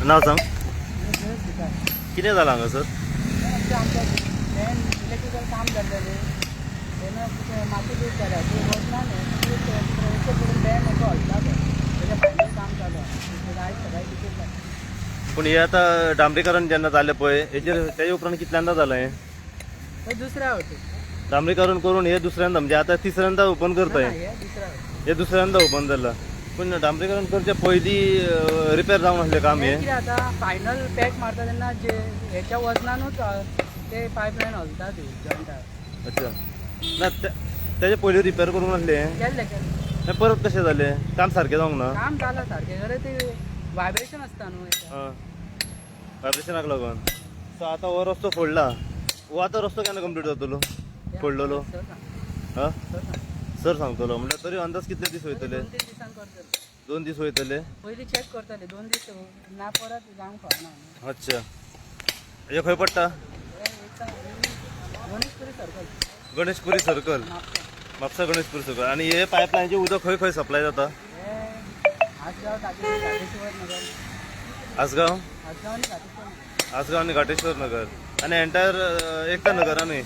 नाव सांग किती झालं हांगा सर इलेक्ट्रिकल काम जाल्लेलें तेन्ना माती यूज जाल्या ती वचना न्हू करून बॅन असो हलता तेजें फायनल काम चालू आहा आयज सकाळी टिकेट लागली पूण हे आता डांबरीकरण जेन्ना जालें पळय हेजेर तेजे उपरांत कितल्यांदा जालें हें हे दुसऱ्या फावटी डांबरीकरण करून हे दुसऱ्यांदा म्हणजे आता तिसऱ्यांदा ओपन करता हे दुसऱ्या फावटी हे दुसऱ्यांदा ओपन जालां पूण डांबरीकरण करचे पयलीं रिपेर जावन आसलें काम हे हें कितें आतां फायनल पॅक मारता तेन्ना जे हेच्या वजनानूच ते पायपलायन हलता ती जॉयंटार अच्छा ना तेजे पयलीं रिपेर करून आसलें हें केल्लें हें परत कशें जालें काम सारकें जावंक ना काम जालां सारकें खरें ते वायब्रेशन आसता न्हू हेका. वायब्रेशनाक लागून सो आतां हो रस्तो फोडला हो आतां रस्तो केन्ना कंप्लीट जातलो फोडलेलो सर सांग, हां सर सांग. सर सांगतलो म्हणल्यार तरी अंदाज कितले दीस वयतले 2-3 दिसान करतले 2 दीस वयतले पयलीं चॅक करतले 2 दीस ना परत जावंक फावना अच्छा हे खंय पडटा Ganeshpuri circle Ganeshpuri circle Mapusa Ganeshpuri circle आणि हे पायपलायनचे उदक खंय खंय सप्लाय जाता हे आसगांव घाटेश्वर नगर आसगांव आसगांव आनी घाटेश्वर नगर आसगांव आणि घाटेश्वर नगर आणि एंटायर एकता नगरांनी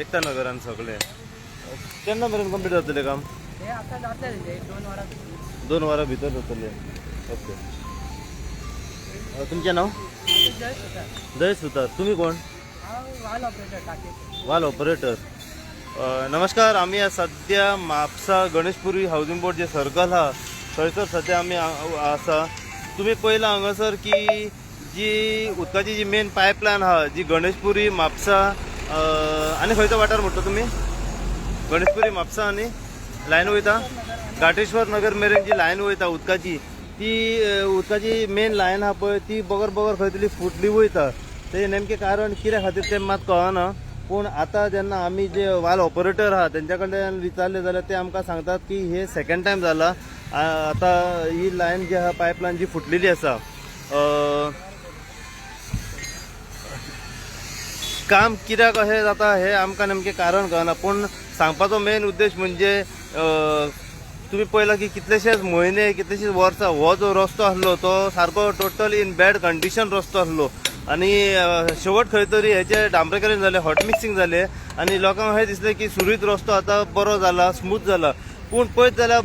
एकता नगरान सगळे केन्ना मेरेन कंप्लीट जातलें काम हे आतां जातलें तेजें 2 वरां भितर 2 वरां भितर जातलें ओके तुमचें नांव जय सुतार जय सुतार तुम्ही कोण हांव वाल ऑपरेटर टाकेर वाल ऑपरेटर नमस्कार आम्ही आज सध्या म्हापसा गणेशपुरी हाऊसिंग बोर्ड जे सर्कल हा थंयसर सध्या आम्ही आसा तुम्ही पळयलां हांगासर की जी उदकाची जी मेन पायपलायन हा जी गणेशपुरी म्हापसा आनी खंयचो वाठार म्हणटा तुमी गणेशपुरी म्हापसा आनी लायन वयता घाटेश्वर नगर मेरेन जी लायन वयता उदकाची ती उदकाची मेन लायन आहा पळय ती बगर बगर खंय तरी फुटली वयता तेजें नेमकें कारण कित्या खातीर तें मात कळना पूण आतां जेन्ना आमी जे वाल ऑपरेटर आहा तेंच्या कडल्यान विचारले जाल्यार ते आमकां सांगतात की हे सेकंड टायम जाला आतां ही लायन जी आहा पायपलायन जी फुटलेली आसा काम कित्याक अशें जाता हे आमकां नेमकें कारण कळना पूण सांगपाचो मेन उद्देश म्हणजे तुम्ही पळयला की कितलेशेच म्हयने कितलेशेच वर्सां हो जो रस्तो आसलो तो सारको टोटल इन बॅड कंडिशन रस्तो आसलो आनी शेवट खंय तरी हेचे डांबरीकरण जालें हॉट मिक्सिंग जालें आनी लोकांक अशें दिसलें की सुरीत रस्तो आतां बरो जाला स्मूथ जाला पूण पळयत जाल्यार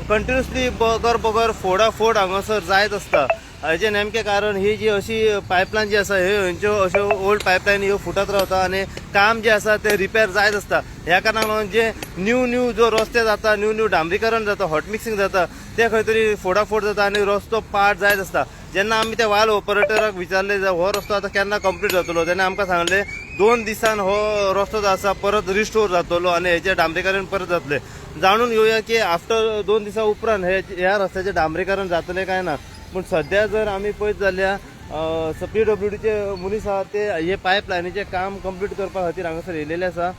कंटिन्युअसली बगर बगर फोड हांगासर जायत आसता हेजें नेमकें कारण ही जी अशी पायपलायन जी आसा ह्यो अश्यो ओल्ड पायपलायन ह्यो फुटत रावता आनी काम जें आसा तें रिपेर जायत आसता ह्या कारणाक लागून जे न्यू जो रस्ते जाता न्यू डांबरीकरण जाता हॉट मिक्सिंग जाता ते खंय तरी फोडाफोड जाता आनी रस्तो पाड जायत आसता जेन्ना आमी त्या वाल ऑपरेटराक विचारले हो रस्तो आतां केन्ना कंप्लीट जातलो तेणे आमकां सांगलें 2 दिसान हो रस्तो जो आसा परत रिस्टोर जातलो आनी हेचें डांबरीकरण परत जातलें जाणून घेवया की आफ्टर 2 दिसां उपरांत ह्या रस्त्याचें डांबरीकरण जातलें काय ना पूण सध्या जर आमी पळयत जाल्यार PWDचे मनीस आहा ते हे पायपलायनीचें काम कंप्लीट करपा खातीर हांगासर येयलेले आसा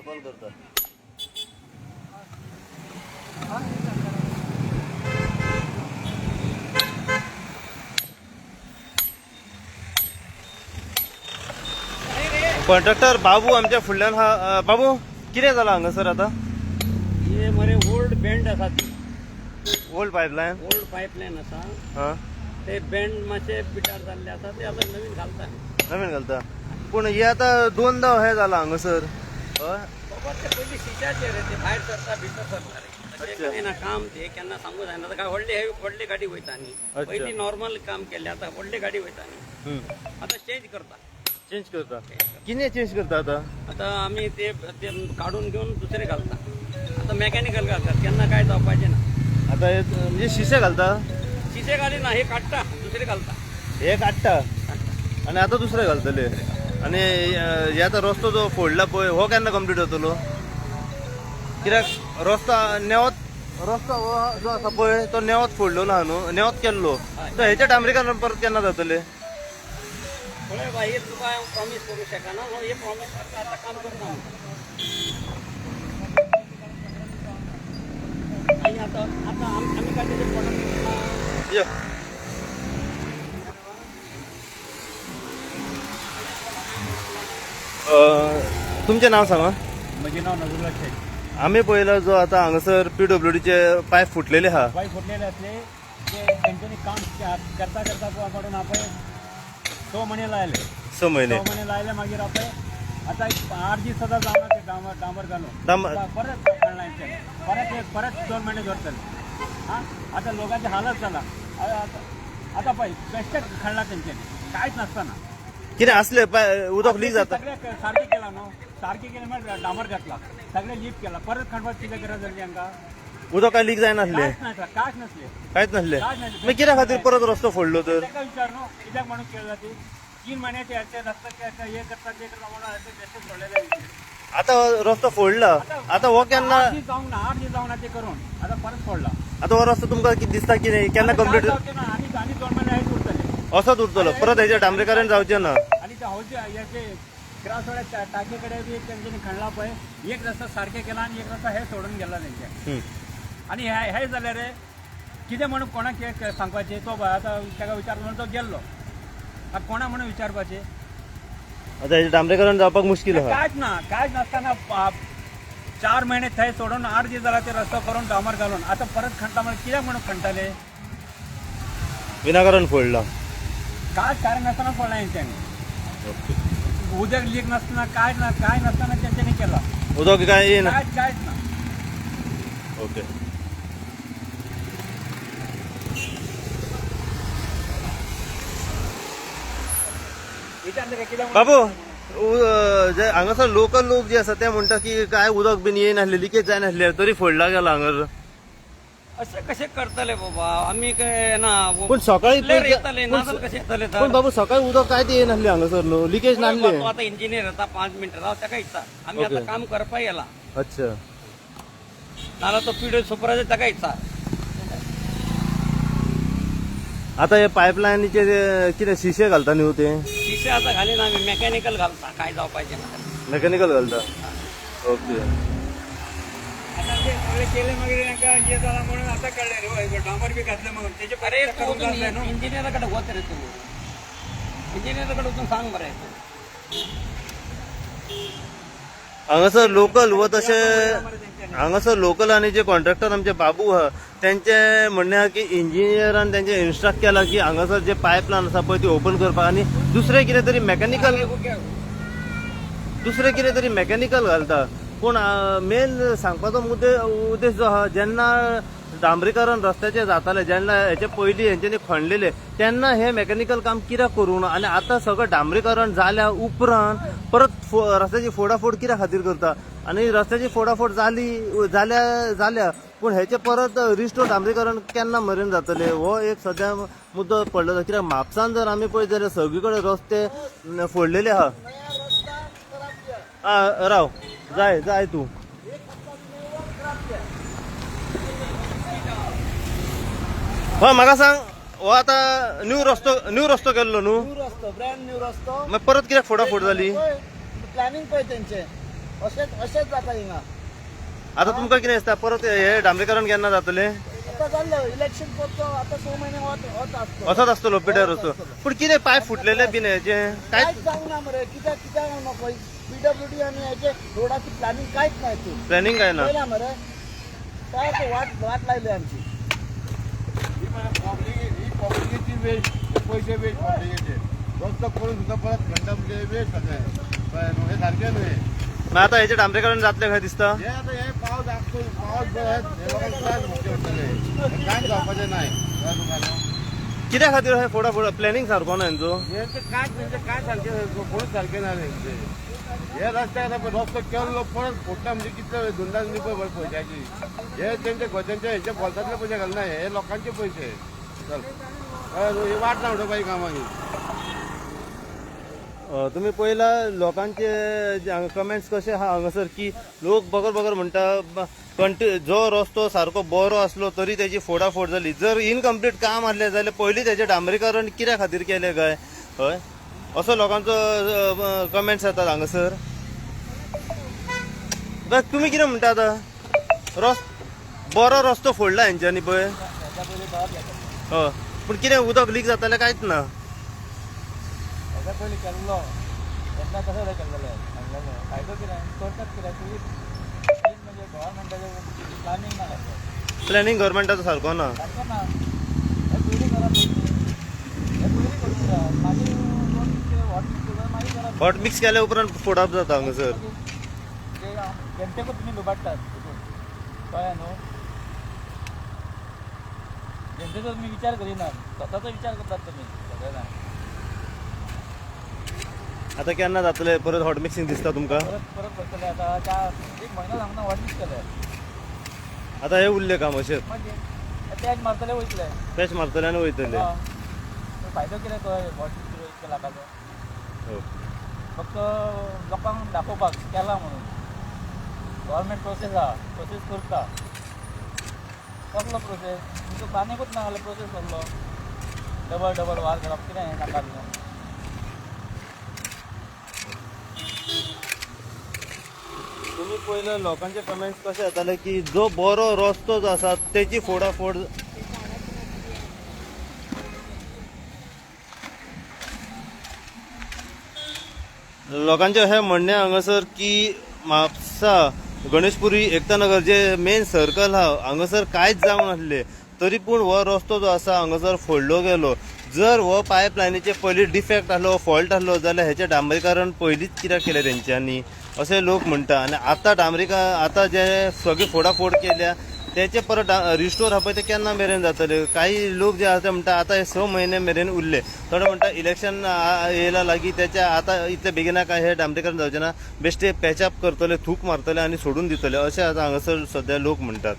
कॉल करता कॉन्ट्रॅक्टर बाबू आमच्या फुडल्यान हा बाबू कितें जाला हांगासर आतां हे मरे ओल्ड बेंड आसा ती ओल्ड पायपलायन आसा हां ते बेंड मातशे पिटार जाल्ले आसा ते आतां नवीन घालता पूण हे आतां 2दा हे जाला हांगासर हय बाबा ते पयलीं शिशाचे रे ते भायर सरता भितर सरता रे केन्ना काम ते केन्ना सांगू जायना आतां काय व्हडली गाडी वयता न्ही पयलीं नॉर्मल काम केलें आतां व्हडली गाडी वयता न्ही आतां चेंज करता कितें चेंज करता आतां आमी ते काडून घेवन दुसरे घालता आतां मेकॅनिकल घालतात केन्ना काय जावपाचें ना आतां म्हणजे शिशे घालता शिशे घालीना हे काडटा दुसरे घालता हे काडटा आनी आतां दुसरे घालतले आणि याचा रस्तो जो फोडला पळय हो केन्ना कंप्लीट जातलो कित्याक रस्तो हो जो आसा पळय तो नेवत फोडलो ना न्हू नेवत केल्लो तर हेच्या डांबरीकरण परत केन्ना जातले पळय बाई तुका प्रॉमिस करू शकना हे प्रॉमिस करता आता काम करता आणि आता आता आम्ही काय त्याचे प्रोडक्ट या तुमचें नांव सांगा म्हजें नांव नजरुल्ला शेख आम्ही पळयला जो आता हांगासर PWDचे पायप फुटलेले आहा बाय फुटलेले असले ते तेंच्यांनी काम करता करता पडून आपण 6 महिने लायले 6 महिने 6 महिने लायले मागीर आपण आता एक 8 दीस सुद्धा जावना ते डांबर घालून परत परत 2 महिने धरतले हां आता लोकांची हालत जाला आता पळय बेश्टेच खणला तेंच्यांनी कांयच नासतना कितें असले उदक लीक जाता सगळे सारखे केला न्हू सारखे केले म्हळ्यार डांबर घातला सगळे लीप केला परत खणपाक कितें गरज जाली हांकां उदक काय लीक जायनासले कांयच नासले कांयच नासले मागीर कित्या खातीर परत रस्तो फोडलो तर ताका विचार न्हू कित्याक म्हणून केलं जाते 3 महिन्याचे ह्याचे रस्ता हे करतात ते करतात म्हणून बेश्टेच सोडलेले आता रस्तो फोडला आता हो केन्ना 8 दीस जावं ना ते करून आता परत फोडला आता हो रस्तो तुमकां कितें दिसता की नाही केन्ना कंप्लीट आणि 2 महिने हेच उरतले असोच उरतलो परत हेचे डांबरीकरण जावचें ना आणि त्या याचे ग्रासवाड्या टाकेकडे बी तेंच्यांनी खणला पळय एक रस्ता सारखे केला आणि एक रस्ता हे सोडून गेला तेंचे आणि हे जाल्यार कितें म्हणून कोणाक सांगपाचें तो आतां ताका विचार म्हणून तो गेल्लो आता कोणा म्हणून विचारपाचें आता हेचे डांबरीकरण जावपाक मुश्कील आहा कांयच नासतना 4 महिने थंय सोडून 8 दीस जाला ते रस्तो करून डांबर घालून आता परत खणटा म्हणून कित्याक म्हणून खणटाले विनाकारण फोडला कांयच कारण नासतना फोडला हेंच्यांनी उदक लीक नासतना काय नसताना तेंच्यांनी केला उदक काय येना कांयच ना ओके विचारले कित्याक बाबू जे हांगासर लोकल लोक जे आसा ते म्हणटा की काय उदक बीन येनासले लिकेज जायनासले तरी फोडला गेला हांगर असे कसे करतले बाबा आम्ही काय ना पण सकाळी येतले नाजल कसे येतले तर पण बाबू सकाळी उदक काय ते येनासले हांगासर न्हू लिकेज नासले तो आता इंजिनियर येता 5 मिनिटं राव ताका इच्छा आम्ही आता काम करपा येला अच्छा नाला तो पीडब्ल्यू सुपरवायझर ताका इच्छा आता हे पाईपलाईनचे कितें शिशे घालता न्हू ते शिशे आता घालीन आम्ही मेकॅनिकल घालता काय जाव पाहिजे ना मेकॅनिकल घालता ओके आता ते सगळे केले मागीर तांकां हे जाला म्हणून आता कळले रे डांबर बी घातले म्हणून तेजे अरे तू इंजिनियराकडे होत रे तू इंजिनियराकडे वचून सांग बरं हांगासर लोकल व तसे हांगासर लोकल आणि जे कॉन्ट्रॅक्टर आमचे बाबू आहा त्यांचे म्हणणे आहा की इंजिनियरान त्यांचे इन्स्ट्रक्ट केला की हांगासर जे पायपलायन आसा पळय ती ओपन करपाक आणि दुसरे कितें तरी मॅकॅनिकल घालता पूण मेन सांगपाचो उद्देश जो आहा जेन्ना डांबरीकरण रस्त्याचे जाताले जेन्ना हेचे पयलीं हेंच्यांनी खणलेले तेन्ना हे मॅकॅनिकल काम कित्याक करूं ना आनी आतां सगळें डांबरीकरण जाल्या उपरांत परत रस्त्याची फोडाफोड कित्या खातीर करता आनी रस्त्याची फोडाफोड जाल्या पूण हेचे परत रिस्टोर डांबरीकरण केन्ना मेरेन जातले हो एक सद्या मुद्दो पडलो कित्याक म्हापसान जर आमी पळयत जाल्यार सगळे कडेन रस्ते फोडलेले आहा राव जाय तू हय म्हाका सांग हो आता न्यू रस्तो केल्लो न्हू ब्रँड न्यू रस्तो मागीर परत कित्याक फोडाफोड जाली प्लॅनिंग पळय तेंचे अशेंच जाता हिंगा आता तुमकां कितें दिसता परत हे डांबरीकरण केन्ना जातलें आता जाल्लो इलेक्शन करतो आता 6 महिने होत आसतो असोच आसतलो पिड्यार रस्तो पूण कितें पायप फुटलेले बीन हेचे कांयच जावना मरे कित्याक नको PWD आणि हेचे रोडाची प्लॅनिंग कांयच नाही तू प्लॅनिंग काय ना पळयला मरे काय तो वाट लायली आमची पब्लिकेची वेस्ट पैसे वेस्ट पब्लिकेचे रस्तो करून सुद्धा परत घंटा म्हणजे वेस्ट हे सारखे न्हय मग आता हेचे डांबरीकरण जातले काय दिसता हे आता हे पावस असतो पावस बरो हे लोकांक त्रास भोगचे पडटले कांय जावपाचें नाही कित्या खातीर हे फोडाफोड प्लॅनिंग सारको ना हेंचो हेंचे काय सारकें कोणूच सारकें ना हेंचे हे रस्त्याक आतां रस्तो केल्लो परत फोडटा म्हणजे कितले धुंडाक पळय पयशाची हे तेंचे गोंयांचे हेंचे बोल्सांतले पयशे घालना हे लोकांचे पयशे चल हे वाट ना उडोवपाची कामां तुम्ही पहिला लोकांचे कमेंट्स कसे हा हांगासर की लोक बगर म्हणटा जो रस्तो सारको बरो असलो तरी त्याची फोडाफोड झाली. जर इनकम्प्लीट काम आसलें जाल्यार पयलीं त्याचें डांबरीकरण कित्या खातीर केलें काय हय असो लोकांचो कमेंट्स येतात हांगासर. तुम्ही कितें म्हणटा आतां बरो रस्तो फोडला हेंच्यांनी पळय हय पूण कितें उदक लीक जातालें कांयच ना. हेच्या पयलीं केल्लो तेन्ना कसो केल्लें फायदो कितें करतात कितें मेन म्हणजे गव्हर्मेंटाचें प्लॅनिंग ना सारको. प्लॅनिंग गव्हर्मेंटाचो सारको ना. सारको ना हे पयलीं करप हे पयलीं करूंक जाय मागीर हॉट मिक्स मागीर करप. हॉट मिक्स केल्या उपरांत फोडप जाता हांगासर. ते जनतेकूच तुमी लुबाडटात कळ्ळें न्हू. जनतेचो तुमी विचार करिनात स्वताचो विचार करतात तुमी सगळे जाण. आता केन्ना जातले परत हॉट मिक्सिंग दिसता तुमकां. परत करतले आतां त्या एक म्हयनो सांगना हॉट मिक्स केले आता हे उरले काम अशें मागीर टॅग मारतले वयतले. पॅच मारतले आनी वयतले. फायदो कितें तो हॉट मिक्स इतके लाखाचो. हो. फक्त लोकांक दाखोवपाक केला म्हणून गव्हर्मेंट प्रोसेस आहा प्रोसेस करता कसलो प्रोसेस तुमचो प्लॅनिंगूच ना जाल्यार प्रोसेस कसलो डबल वार करप कितें नाका न्हू. तुम्ही पयलं लोकांचे कमेंट्स कशे येताले की जो बरो रस्तो जो आसा तेची फोडाफोड लोकांचे हे म्हणणे हांगासर की म्हापसा गणेशपुरी एकतानगर जे मेन सर्कल हा हांगासर कांयच जावंक नासले तरी पूण हो रस्तो जो आसा हांगासर फोडलो गेलो. जर हो पायपलायनीचे पयलीं डिफेक्ट आसलो फॉल्ट आसलो जाल्यार हेचें डांबरीकरण पयलींच कित्याक केलें तेंच्यांनी अशें लोक म्हणटा. आनी आतां जे सगळी फोडाफोड केल्या तेचे परत रिस्टोर आहा पळय ते केन्ना मेरेन जातले. काही लोक जे आसा ते म्हणटा आतां हे 6 म्हयने मेरेन उरले. थोडे म्हणटा इलेक्शन येयला लागीं त्याच्या आतां इतले बेगिनाक हे डांबरीकरण जावचें ना बेश्टे पॅचअप करतले थूक मारतले आनी सोडून दितले अशें आतां हांगासर सद्या लोक म्हणटात.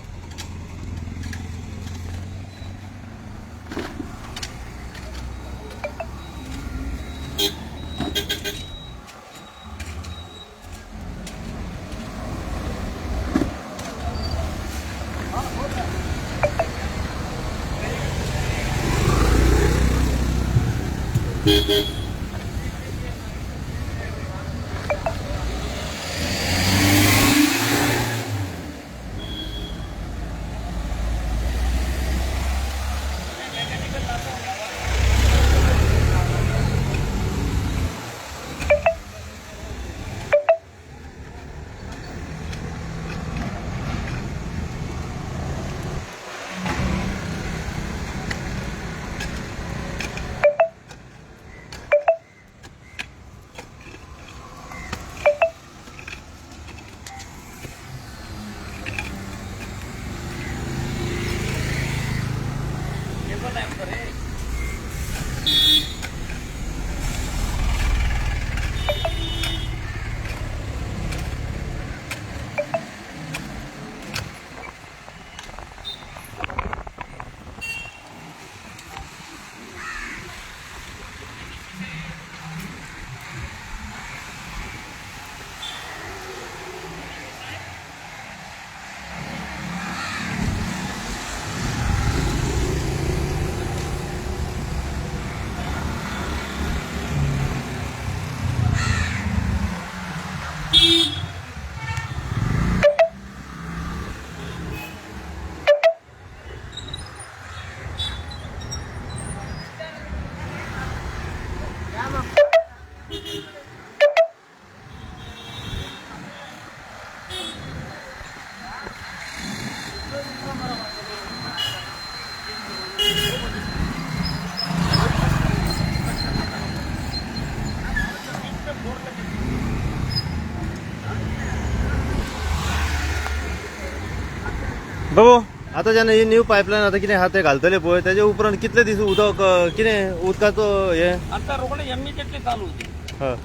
बाबू आता जेन्ना ही न्यू पायपलायन आता कितें आहा ते घालतले पळय तेजे उपरांत कितले दीस उदक कितें उदकाचो हे आता रोखडे इमिजिएटली चालू होती. हय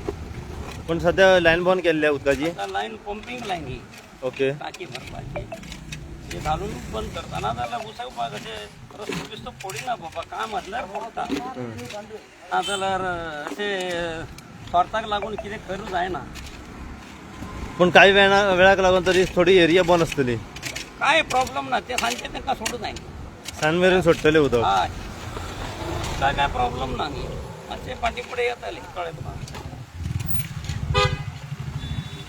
पण सध्या लायन बंद केल्ल्या उदकाची. आता लाईन पंपिंग लाईन ही ओके टाकी भरपाची ते घालून बंद करताना जाल्यार उसवपाक अशें रस्तो बिस्तो फोडिना बाबा काम आसल्यार फोडटा नाजाल्यार अशें स्वार्थाक लागून कितें करूं जायना. पण काही वेळाक लागून तरी थोडी एरिया बंद असतली. काय प्रॉब्लेम ना, ते सांजचे तांकां सोडूं जायना. सांजमेरेन सोडटले उदक. हय, काय प्रॉब्लेम ना न्ही. मातशे फाटीं फुडें येताले कळ्ळें तुका.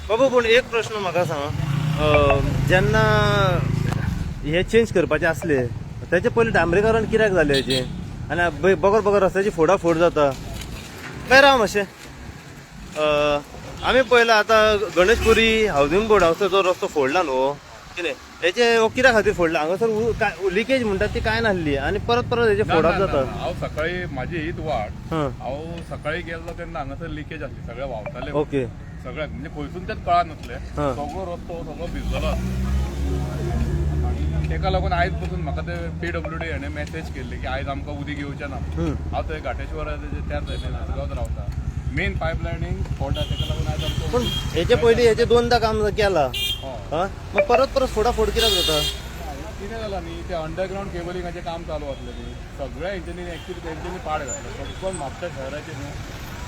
बाबू पण एक प्रश्न म्हाका सांग, जेन्ना हे चेंज करपाचे असले त्याचे पयलीं डांबरीकरण कित्याक जालें हेचे आनी बगर बगर रस्त्याची फोडाफोड जाता काय राव मातशें. आमी पळयला आतां गणेशपुरी हावजींग बोर्ड हाऊसचो जो रस्तो फोडला न्हू, कितें हेचे कित्या खातीर फोडला? हांगासर लिकेज म्हणटात ती काय नासली आनी परत परत हेचे फोडप जाता. हांव सकाळी माझी हीच वाट हां, हांव सकाळी गेल्लो तेन्ना हांगासर लिकेज आसली, सगळे व्हांवताले. ओके. सगळ्याक म्हणजे खंयसून तेच कळा नसले. हां. सगळो रस्तो सगळो भिजलेलो आनी तेका लागून आयज पसून म्हाका ते PWD हाणें मॅसेज केल्ली की आयज आमकां उदीक येवचें ना. हांव थंय घाटेश्वर त्याच नासगांवात रावता. मेन पायपलायनींग फोडा तेका लागून आयज आमकां पण हेचे पयलीं हेचे दोनदा काम केला. हय. हां, मग परत परत फोडाफोड कित्याक जाता? कितें जालां न्ही, ते अंडरग्रावंड केबलिंगाचें काम चालू आसलें न्ही, सगळ्या हेंच्यांनी एक्चुअली तेंच्यांनी पाड घातलो. फक्त म्हापसा शहराचे न्हू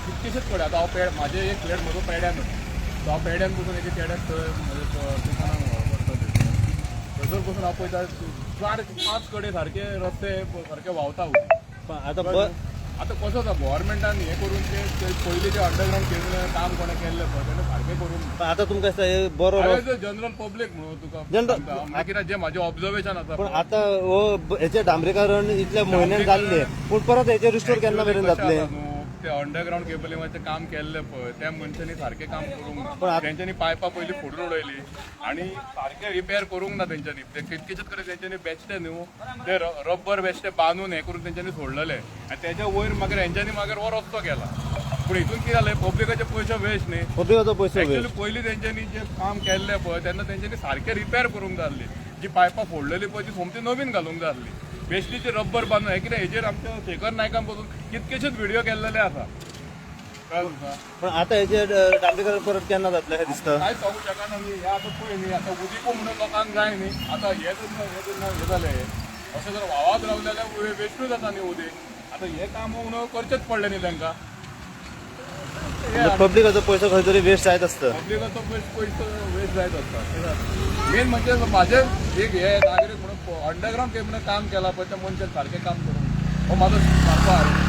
कितकेशेच कडेन. आतां हांव म्हाजे एक फ्लॅट म्हजो पेड्यान, सो हांव पेड्यान पसून हेचे चेड्याक दुकानाक व्हरता. थंयसर पसून हांव पळयता 4-5 कडेन सारके रस्ते सारके व्हांवता उदीक. आता आतां कसो आसा गोव्हर्मेंटान हें करून ते पयलीं ते अंडरग्रावंड केबलिंगाचें काम कोणें केल्लें पळय तेणें सारकें करून. आता तुमकां दिसता हे बरो जनरल पब्लीक म्हणून तुका General- सांगता. मागीर जे म्हाजें ऑब्जर्वेशन आसा पण पळय, आता हो हेचे डांबरीकरण इतल्या म्हयन्यान जाल्ले पण परत हेचे रिस्टोर केन्ना मेरेन जातले? ते अंडरग्रावंड केबलिंगाचें काम केल्लें पळय त्या मनशांनी सारकें काम करूंक पण ना. आत- तेंच्यांनी पायपां पयलीं फोडून उडयली आनी सारकें रिपेर करूंक ना तेंच्यांनी. ते कितकेशेच कडेन तेंच्यांनी बेश्टे न्हू ते रब्बर बेश्टे बांदून हें करून तेंच्यांनी सोडलेले आनी तेच्या वयर मागीर हेंच्यांनी मागीर हो रस्तो केला. पूण हितून कितें जालें, पब्लिकाचे पयशे वेस्ट न्ही. पब्लिकाचो पयसो एक्चुअली पयलीं तेंच्यांनी जे काम केल्लें पळय तेन्ना तेंच्यांनी सारकें रिपेर करूंक जाय आसली. जी पायपां फोडलेली पळय ती सोमती नवीन घालूंक जाय आसली. बेश्टीची रब्बर बांदून हें कितें हेजेर आमच्या शेखर नायकान पसून कितकेशेच व्हिडिओ केल्लेले आसा. कळ्ळें तुका? पण आता हेचे डांबरीकरण परत केन्ना जातले हे दिसता? काय सांगू शकना न्ही. हे आतां पळय न्ही, आतां उदीक म्हणून लोकांक जाय न्ही. आतां हे जालें अशें जर वावात रावले जाल्यार वेस्टूय जाता न्ही उदीक. आतां हे काम म्हणून करचेच पडलें न्ही तांकां. पब्लिकाचो पयसो खंय तरी वेस्ट जायत आसता. पब्लिकाचो पयसो वेस्ट जायत आसता. मेन म्हणजे म्हाजें एक हे नागरीक म्हणून अंडरग्रावंड केबलिंगाचें काम केलां पळय त्या मनशान सारकें काम करूंक, हो म्हाजो सारको आरोप.